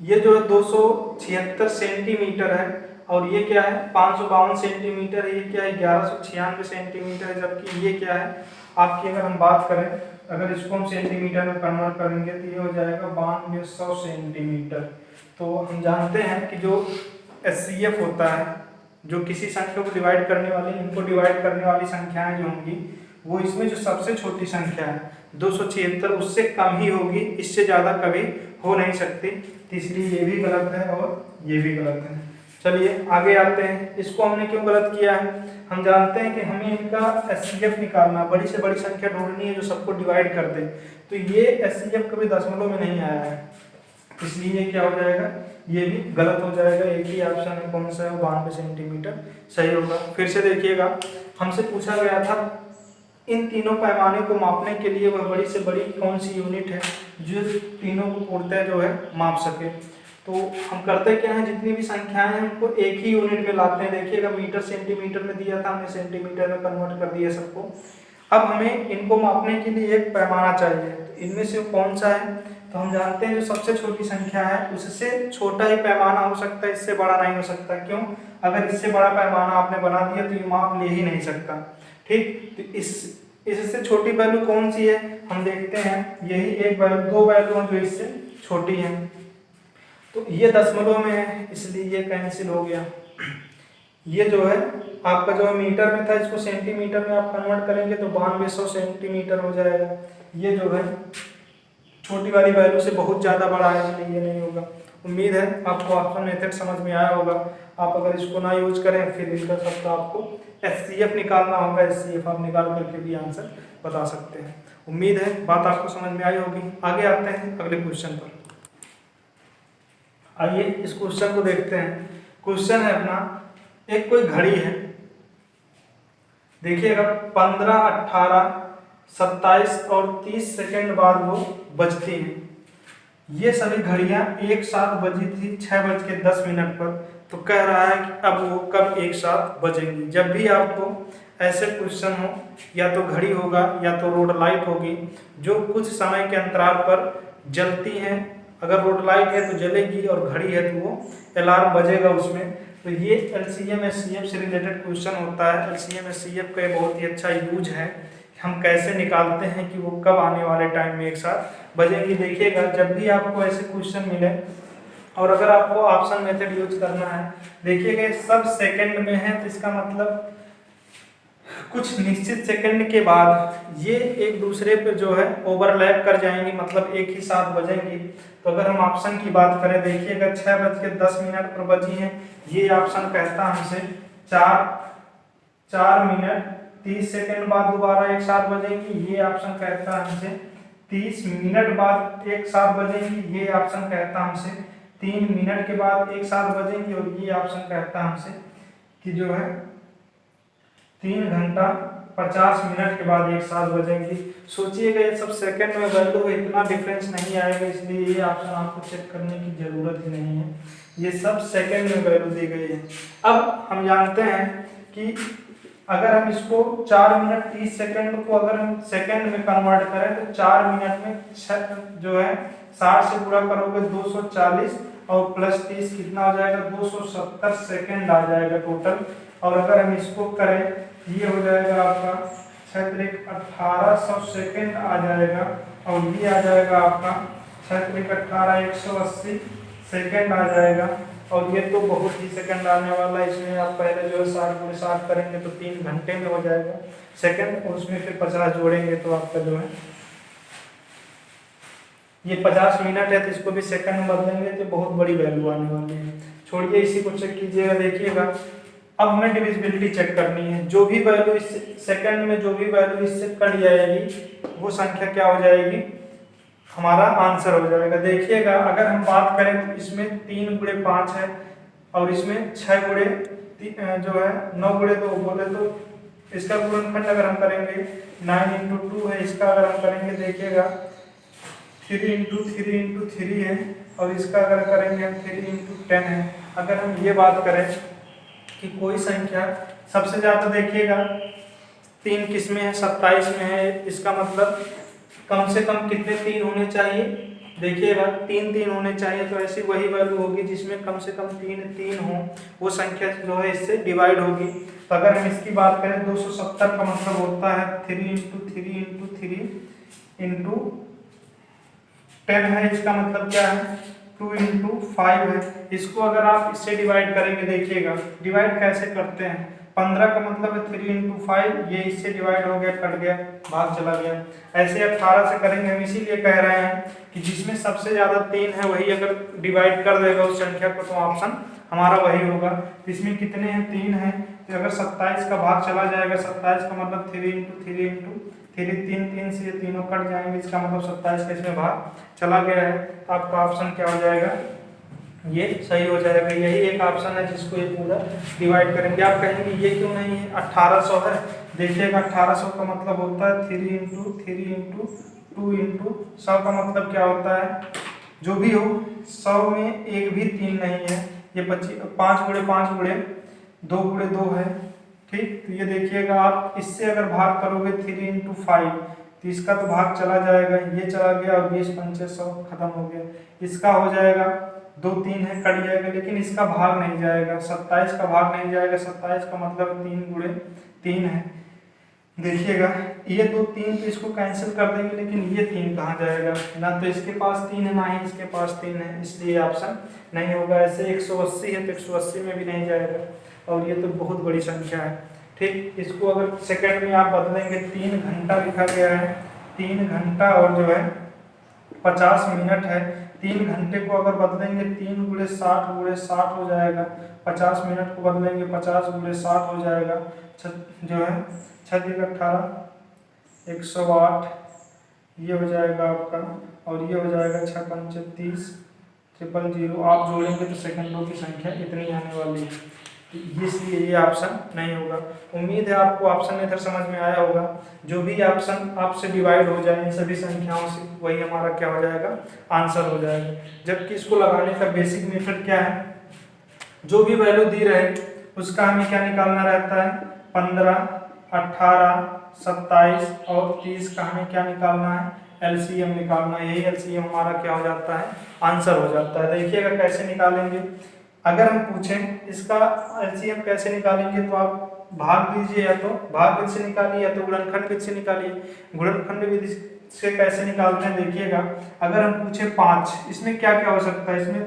Speaker 1: ये जो है 276 सेंटीमीटर है और ये क्या है 552 सेंटीमीटर, ये क्या है 1196 सेंटीमीटर है। जबकि ये क्या है आपकी, अगर हम बात करें, अगर इसको हम सेंटीमीटर में कन्वर्ट करेंगे तो ये हो जाएगा 9200 सेंटीमीटर। तो हम जानते हैं कि जो एचसीएफ होता है, जो किसी संख्या को डिवाइड करने वाली, इनको डिवाइड करने वाली संख्याएं जो होंगी, वो इसमें जो सबसे छोटी संख्या है 276 उससे कम ही होगी, इससे ज़्यादा कभी हो नहीं सकती। इसलिए ये भी गलत है और ये भी गलत है। चलिए आगे आते हैं। इसको हमने क्यों गलत किया है, हम जानते हैं कि हमें इनका एचसीएफ निकालना, बड़ी से बड़ी संख्या ढूंढनी है जो सबको डिवाइड कर दे। तो ये एचसीएफ कभी दशमलव में नहीं आया है, इसलिए ये क्या हो जाएगा, ये भी गलत हो जाएगा। एक ही ऑप्शन है, कौन सा है, 92 सेंटीमीटर सही होगा। फिर से देखिएगा, हमसे पूछा गया था इन तीनों पैमाने को मापने के लिए वह बड़ी से बड़ी कौन सी यूनिट है जो तीनों को पूर्णतः जो है माप सके। तो हम करते क्या हैं, जितनी भी संख्याएं हैं उनको एक ही यूनिट में लाते हैं। देखिएगा मीटर सेंटीमीटर में दिया था, हमने सेंटीमीटर में कन्वर्ट कर दिया सबको। अब हमें इनको मापने के लिए एक पैमाना चाहिए, तो इनमें से कौन सा है, तो हम जानते हैं जो सबसे छोटी संख्या है उससे छोटा ही पैमाना हो सकता है, इससे बड़ा नहीं हो सकता। क्यों, अगर इससे बड़ा पैमाना आपने बना दिया तो ये माप ले ही नहीं सकता। ठीक, तो इससे छोटी वैल्यू कौन सी है, हम देखते हैं, यही एक वैल्यू, 2 वैल्यू जो इससे छोटी है। तो ये दशमलव में है इसलिए ये कैंसिल हो गया। ये जो है आपका जो मीटर में था, इसको सेंटीमीटर में आप कन्वर्ट करेंगे तो 9200 सेंटीमीटर हो जाएगा। ये जो है छोटी वाली वैल्यू से बहुत ज़्यादा बड़ा है, इसलिए ये नहीं होगा। उम्मीद है आपको ऑप्शन मेथड समझ में आया होगा। आप अगर इसको ना यूज करें फिर इनका सबका आपको एचसीएफ निकालना होगा, एचसीएफ आप निकाल करके भी आंसर बता सकते हैं। उम्मीद है बात आपको समझ में आई होगी। आगे आते हैं अगले क्वेश्चन पर। आइए इस क्वेश्चन को देखते हैं। क्वेश्चन है अपना, एक कोई घड़ी है, देखिएगा 15, 18, 27 और 30 सेकेंड बाद वो बजती है। ये सभी घड़ियां एक साथ बजी थी 6:10 पर। तो कह रहा है कि अब वो कब एक साथ बजेंगी। जब भी आपको ऐसे क्वेश्चन हो, या तो घड़ी होगा या तो रोड लाइट होगी जो कुछ समय के अंतराल पर जलती हैं। अगर रोड लाइट है तो जलेगी और घड़ी है तो वो अलार्म बजेगा उसमें। तो ये एलसीएम एचसीएफ से रिलेटेड क्वेश्चन होता है। एलसीएम एचसीएफ का बहुत ही अच्छा यूज है, हम कैसे निकालते हैं कि वो कब आने वाले टाइम में एक साथ बजेंगी। देखिएगा जब भी आपको ऐसे क्वेश्चन मिले और अगर आपको ऑप्शन मेथड यूज करना है, देखिएगा सब सेकंड में है, तो इसका मतलब कुछ निश्चित सेकंड के बाद ये एक दूसरे पे जो है ओवरलैप कर जाएंगी, मतलब एक ही साथ बजेंगी। तो अगर हम ऑप्शन की बात करें, देखिएगा 6:10 पर बजी हैं। ये ऑप्शन कहता है हमसे 4 मिनट 30 सेकंड बाद दोबारा एक साथ बजेंगी। ये ऑप्शन कहता है हमसे 30 मिनट बाद एक साथ बजेंगी। ये ऑप्शन कहता है हमसे 3 मिनट के बाद एक साथ बजेंगी। और ये ऑप्शन कहता है हमसे कि जो है 3 घंटा 50 मिनट के बाद एक साथ बजेंगी। सोचिएगा ये सब सेकंड में वैल्यू है, इतना डिफरेंस नहीं आएगा, इसलिए ये ऑप्शन आपको चेक करने की जरूरत ही नहीं है। ये सब सेकंड में वैल्यू दी गई है। अब हम जानते हैं कि अगर हम इसको 4 मिनट 30 सेकंड को अगर हम सेकंड में कन्वर्ट करें तो 4 मिनट में जो है 60 से गुणा करोगे 240 और प्लस 30 कितना हो जाएगा 270 सेकंड आ जाएगा टोटल। और अगर हम इसको करें ये हो जाएगा आपका 1800 सेकेंड आ जाएगा, और ये आ जाएगा आपका 180 सेकेंड आ जाएगा। और ये तो बहुत ही सेकंड आने वाला है, इसमें आप पहले जो है 60 करेंगे तो 3 घंटे में हो जाएगा सेकंड, और उसमें फिर 50 जोड़ेंगे तो आपका जो है ये 50 मिनट है, तो इसको भी सेकंड में बदलेंगे तो बहुत बड़ी वैल्यू आने वाली है। छोड़िए इसी को चेक कीजिएगा, देखिएगा अब हमें डिविजिबिलिटी चेक करनी है। जो भी वैल्यू इस सेकंड में जो भी वैल्यू इससे कट जाएगी वो संख्या क्या हो जाएगी, हमारा आंसर हो जाएगा। देखिएगा अगर हम बात करें तो इसमें 3 गुणे 5 है, और इसमें 6 गुणे जो है 9 गुणे 2 बोले तो इसका गुणनखंड अगर हम करेंगे 9 इंटू 2 है, इसका अगर हम करेंगे देखिएगा 3 इंटू 3 है, और इसका अगर करेंगे हम 3 इंटू 10 है। अगर हम ये बात करें कि कोई संख्या सबसे ज़्यादा देखिएगा 3 किस में है, 27 में है, इसका मतलब कम से कम कितने 3 होने चाहिए, देखिएगा 3 होने चाहिए। तो ऐसी वही वैल्यू होगी जिसमें कम से कम 3 हो, वो संख्या जो है इससे डिवाइड होगी। तो अगर हम इसकी बात करें 270 का मतलब होता है 3 इंटू 3 इंटू 10 है, इसका मतलब क्या है 2 इंटू 5 है। इसको अगर आप इससे डिवाइड करेंगे, देखिएगा डिवाइड कैसे करते हैं, 15 का मतलब है 3 इंटू 5, ये इससे डिवाइड हो गया, कट गया, भाग चला गया। ऐसे 18 से करेंगे, हम इसीलिए कह रहे हैं कि जिसमें सबसे ज़्यादा 3 है वही अगर डिवाइड कर देगा उस संख्या को तो ऑप्शन हमारा वही होगा। इसमें कितने हैं, 3 है, तो अगर 27 का भाग चला जाएगा, 27 का मतलब 3 इंटू 3 से ये तीनों कट जाएंगे, इसका मतलब 27 का इसमें भाग चला गया है। तो आपका ऑप्शन क्या हो जाएगा, ये सही हो जाएगा। यही एक ऑप्शन है जिसको ये पूरा डिवाइड करेंगे। आप कहेंगे ये क्यों नहीं है, 1800 है, देखिएगा 1800 का मतलब होता है 3 इंटू 2 इंटू 100 का मतलब क्या होता है, जो भी हो 100 में एक भी 3 नहीं है, ये 5 गुणे 5 गुणे 2 गुणे 2 है, ठीक। तो ये देखिएगा आप इससे अगर भाग करोगे 3 इंटू 5 तो इसका तो भाग चला जाएगा, ये चला गया, और 20 पंचे 100 खत्म हो गया। इसका हो जाएगा 2 3 है, कट जाएगा, लेकिन इसका भाग नहीं जाएगा, 27 का भाग नहीं जाएगा, 27 का मतलब 3 गुणे 3 है। देखिएगा ये 2 3 तो इसको कैंसिल कर देंगे, लेकिन ये 3 कहाँ जाएगा, ना तो इसके पास 3 है ना ही इसके पास 3 है, इसलिए ऑप्शन नहीं होगा। ऐसे 180 है तो 180 में भी नहीं जाएगा, और ये तो बहुत बड़ी संख्या है, ठीक। इसको अगर सेकंड में आप बदलेंगे, 3 घंटा लिखा गया है, 3 घंटा और जो है 50 मिनट है। 3 घंटे को अगर बदलेंगे 3 गुणे 60 हो जाएगा, 50 मिनट को बदलेंगे 50 गुणे 60 हो जाएगा, जो है 6 18 108 ये हो जाएगा आपका, और ये हो जाएगा 6 पंचे 30 000। आप जोड़ेंगे तो सेकंडों की संख्या इतनी आने वाली है, इसलिए ये ऑप्शन नहीं होगा। उम्मीद है आपको ऑप्शन इधर समझ में आया होगा। जो भी ऑप्शन आपसे डिवाइड हो जाए इन सभी संख्याओं से, वही हमारा क्या हो जाएगा, आंसर हो जाएगा। जबकि इसको लगाने का बेसिक मेथड क्या है, जो भी वैल्यू दी रहे उसका हमें क्या निकालना रहता है, 15 18 27 और 30 का हमें क्या निकालना है, एलसीएम निकालना। यही एलसीएम हमारा क्या हो जाता है, आंसर हो जाता है। देखिएगा कैसे निकालेंगे, अगर हम पूछें इसका एलसीएम कैसे निकालेंगे, तो आप भाग दीजिए, या तो भाग विधि से निकालिए, या तो गुणनखंड विधि से निकालिए। गुणनखंड विधि से कैसे निकालते हैं, देखिएगा अगर हम पूछे 5, इसमें क्या क्या हो सकता है, इसमें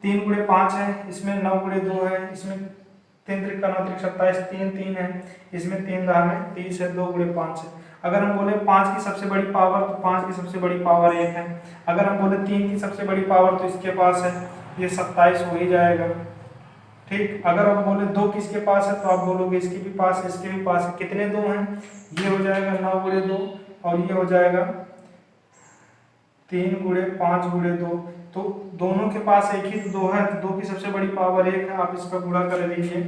Speaker 1: 3 गुणे 5 है, इसमें 9 गुणे 2 है, इसमें 3 त्रिक 9 त्रिक 27 3 है, इसमें 3 दाम है 30 है, 2 गुणे 5 है। अगर हम बोले 5 की सबसे बड़ी पावर, तो 5 की सबसे बड़ी पावर 1 है। अगर हम बोले 3 की सबसे बड़ी पावर, तो इसके पास है, ये 27 हो ही जाएगा, ठीक। अगर आप बोले 2 किसके पास है, तो आप बोलोगे इसके भी पास है, इसके भी पास है। कितने 2 हैं, ये हो जाएगा 9 गुणे 2, और ये हो जाएगा 3 गुणे 5 गुणे 2। तो दोनों के पास एक ही 2 है, तो 2 की सबसे बड़ी पावर 1 है। आप इसका गुणा कर लीजिए,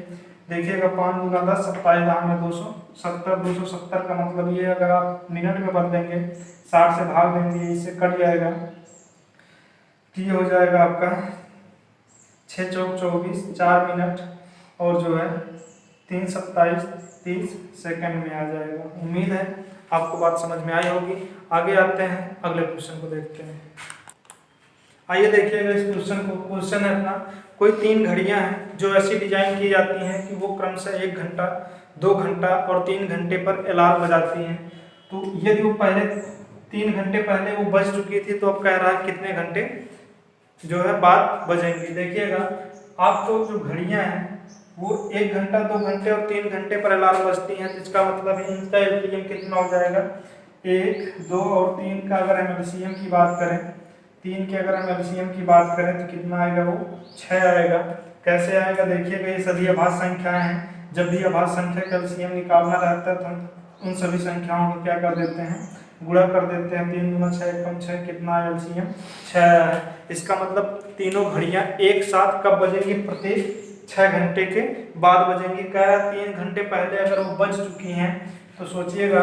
Speaker 1: देखिएगा 5 गुना 10 27 दाम में 270, 270 का मतलब ये अगर आप मिनट में बदलेंगे 60 से भाग देंगे, इससे कट जाएगा, ये हो जाएगा आपका 6 चौक 24 4 मिनट, और जो है 3 27 30 सेकंड में आ जाएगा। उम्मीद है आपको बात समझ में आई होगी। आगे आते हैं, अगले क्वेश्चन को देखते हैं। आइए देखिएगा इस क्वेश्चन को। क्वेश्चन है अपना, कोई 3 घड़ियां हैं जो ऐसी डिजाइन की जाती हैं कि वो क्रमशः 1 घंटा, 2 घंटा और 3 घंटे पर अलार्म बजाती हैं। तो यदि वो पहले 3 घंटे पहले वो बज चुकी थी तो अब कह रहा है कितने घंटे जो है बाद बजेंगी। देखिएगा आपको जो घड़ियां हैं वो 1 घंटा, 2 घंटे और 3 घंटे पर अलार्म बजती हैं, तो इसका मतलब है इनका एलसीएम कितना हो जाएगा, 1, 2 और 3 का अगर हम एलसीएम की बात करें, 3 के अगर हम एलसीएम की बात करें तो कितना आएगा, वो 6 आएगा। कैसे आएगा देखिएगा, ये सभी अभाज्य संख्याएं हैं। जब भी अभाज्य संख्या का एलसीएम निकालना रहता है तो हम उन सभी संख्याओं को क्या कर देते हैं, गुणा कर देते हैं। 3 गुना 6 1 6, कितना है एलसीएम, 6 है। इसका मतलब तीनों घड़ियां एक साथ कब बजेंगी, प्रत्येक 6 घंटे के बाद बजेंगी। क्या 3 घंटे पहले अगर वो बज चुकी हैं तो सोचिएगा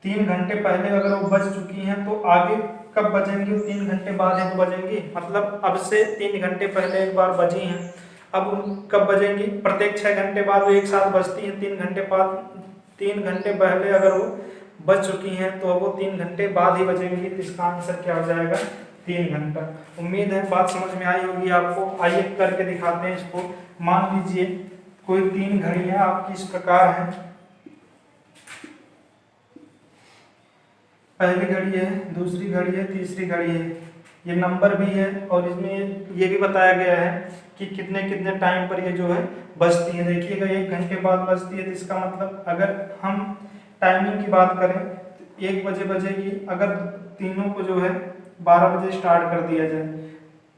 Speaker 1: 3 घंटे पहले अगर वो बज चुकी हैं तो आगे कब बजेंगी, 3 घंटे बाद ही तो बजेंगी। मतलब अब से 3 घंटे पहले एक बार बजी हैं, अब कब बजेंगी, प्रत्येक 6 घंटे बाद वो एक साथ बजती हैं। 3 घंटे बाद, 3 घंटे पहले अगर वो बज चुकी हैं तो वो 3 घंटे बाद ही बजेंगी। तो इसका आंसर क्या हो जाएगा, 3 घंटा। उम्मीद है बात समझ में आई होगी आपको। आइए करके दिखाते हैं इसको। मान लीजिए कोई 3 घड़ियां आपकी इस प्रकार हैं। पहली घड़ी है, दूसरी घड़ी है, तीसरी घड़ी है। ये नंबर भी है और इसमें ये भी बताया गया है कि कितने कितने टाइम पर ये जो है बजती है। देखिएगा 1 घंटे बाद बजती है, तो इसका मतलब अगर हम टाइमिंग की बात करें तो 1 बजे बजेगी। अगर तीनों को जो है 12 बजे स्टार्ट कर दिया जाए,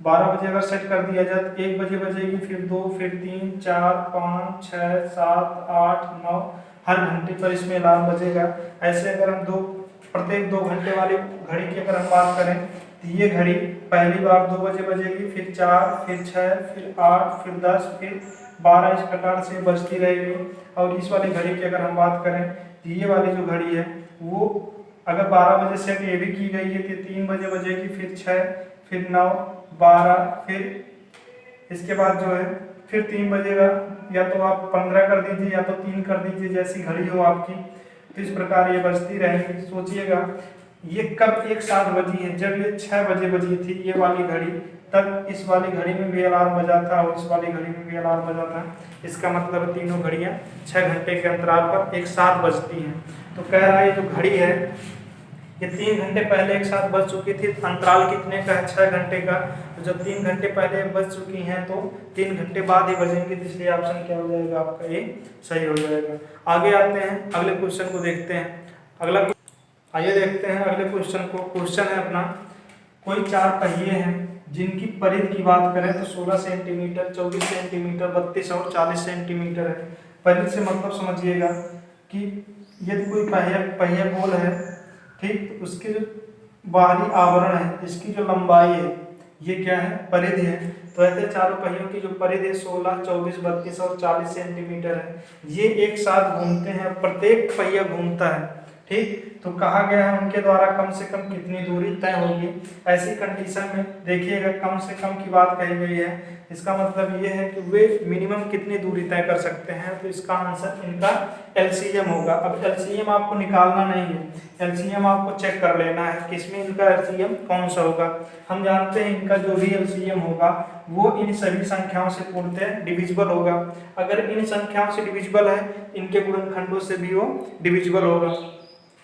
Speaker 1: 12 बजे अगर सेट कर दिया जाए तो 1 बजे बजेगी, फिर 2, फिर 3, 4, 5, 6, 7, 8, 9, हर घंटे पर इसमें अलार्म बजेगा। ऐसे अगर हम प्रत्येक 2 घंटे वाली घड़ी की अगर हम बात करें तो ये घड़ी पहली बार 2 बजे बजेगी, फिर 4, फिर 6, फिर 8, फिर 10, फिर 12, इस प्रकार से बजती रहेगी। और इस वाली घड़ी की अगर हम बात करें तो ये वाली जो घड़ी है वो अगर 12 बजे सेट ये भी की गई है तो 3 बजे बजेगी, फिर 6, फिर 9, 12, फिर इसके बाद जो है फिर 3 बजेगा। या तो आप 15 कर दीजिए या तो 3 कर दीजिए, जैसी घड़ी हो आपकी। तो इस प्रकार ये बजती रहेगी। सोचिएगा ये कब एक साथ बजी है, जब ये 6 बजे बजी थी ये वाली घड़ी, तब इस वाली घड़ी में भी अलार्म बजा था और इस वाली घड़ी में भी अलार्म बजा था। इसका मतलब तीनों घड़ियां 6 घंटे के अंतराल पर एक साथ बजती हैं। तो कह रहा है ये जो घड़ी है ये 3 घंटे पहले एक साथ बज चुकी थी। अंतराल कितने का है, 6 घंटे का। तो जब 3 घंटे पहले बज चुकी हैं तो 3 घंटे बाद ही बजेंगे। तो इसलिए ऑप्शन क्या हो जाएगा आपका, ये सही हो जाएगा। आगे आते हैं, अगले क्वेश्चन को देखते हैं। आइए देखते हैं अगले क्वेश्चन को। क्वेश्चन है अपना, कोई 4 पहिए हैं जिनकी परिधि की बात करें तो 16 सेंटीमीटर, 24 सेंटीमीटर, 32 और 40 सेंटीमीटर है। परिधि से मतलब समझिएगा कि यदि कोई पहिया गोल है, ठीक, तो उसके जो बाहरी आवरण है, इसकी जो लंबाई है ये क्या है, परिधि है। तो ऐसे चारों पहियों की जो परिधि 16, 24, 32 और 40 सेंटीमीटर है, ये एक साथ घूमते हैं, प्रत्येक पहिया घूमता है, ठीक। तो कहा गया है उनके द्वारा कम से कम कितनी दूरी तय होगी। ऐसी कंडीशन में देखिएगा कम से कम की बात कही गई है, इसका मतलब ये है कि वे मिनिमम कितनी दूरी तय कर सकते हैं। तो इसका आंसर इनका एलसीएम होगा। अब एलसीएम आपको निकालना नहीं है, एलसीएम आपको चेक कर लेना है कि इसमें इनका एलसीएम कौन सा होगा। हम जानते हैं इनका जो भी एलसीएम होगा वो इन सभी संख्याओं से पूर्णतः डिविजिबल होगा। अगर इन संख्याओं से डिविजिबल है, इनके गुणनखंडों से भी वो डिविजिबल होगा।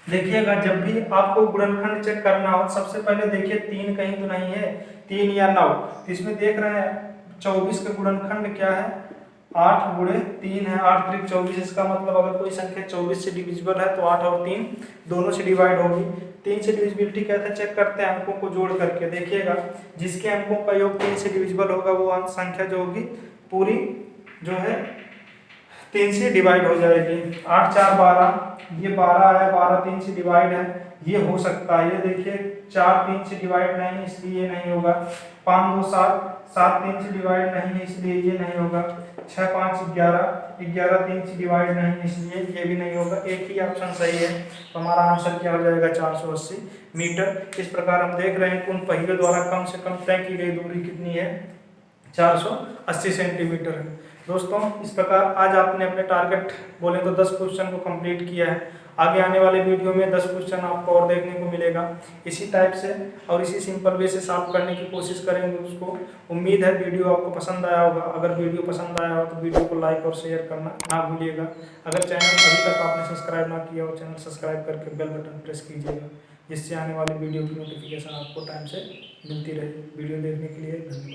Speaker 1: देखिएगा जब भी आपको गुणनखंड चेक करना हो, सबसे पहले देखिए 3 कहीं तो नहीं है, 3 या 9। तो इसमें देख रहे हैं 24 का गुणनखंड क्या है, 8 गुणे 3 है, 8 त्रिक 24। इसका मतलब अगर कोई संख्या 24 से डिविजिबल है तो 8 और 3 दोनों से डिवाइड होगी। 3 से डिविजिबिलिटी कैसे चेक करते हैं, अंकों को जोड़ करके। देखिएगा जिसके अंकों का योग 3 से डिविजिबल होगा वो अंक संख्या जो होगी पूरी जो है 3 से डिवाइड हो जाएगी। 8 4 12, ये 12 है, 12 3 से डिवाइड है, ये हो सकता है। ये देखिए 4 3 से डिवाइड नहीं, इसलिए ये नहीं होगा। 5 2 7, 7 3 से डिवाइड नहीं है, इसलिए ये नहीं होगा। 6 5 11, 11 3 से डिवाइड नहीं, इसलिए ये भी नहीं होगा। एक ही ऑप्शन सही है, तो हमारा आंसर क्या हो जाएगा, 480 मीटर। इस प्रकार हम देख रहे हैं कि उन पहियों द्वारा कम से कम तय की गई दूरी कितनी है, 480 सेंटीमीटर है। दोस्तों इस प्रकार आज आपने अपने टारगेट बोले तो 10 क्वेश्चन को कंप्लीट किया है। आगे आने वाले वीडियो में 10 क्वेश्चन आपको और देखने को मिलेगा इसी टाइप से, और इसी सिंपल वे से सॉल्व करने की कोशिश करेंगे उसको। उम्मीद है वीडियो आपको पसंद आया होगा। अगर वीडियो पसंद आया हो तो वीडियो को लाइक और शेयर करना ना भूलिएगा। अगर चैनल अभी तक आपने सब्सक्राइब ना किया हो, चैनल सब्सक्राइब करके बेल बटन प्रेस कीजिएगा, जिससे आने वाले वीडियो की नोटिफिकेशन आपको टाइम से मिलती रहे। वीडियो देखने के लिए धन्यवाद।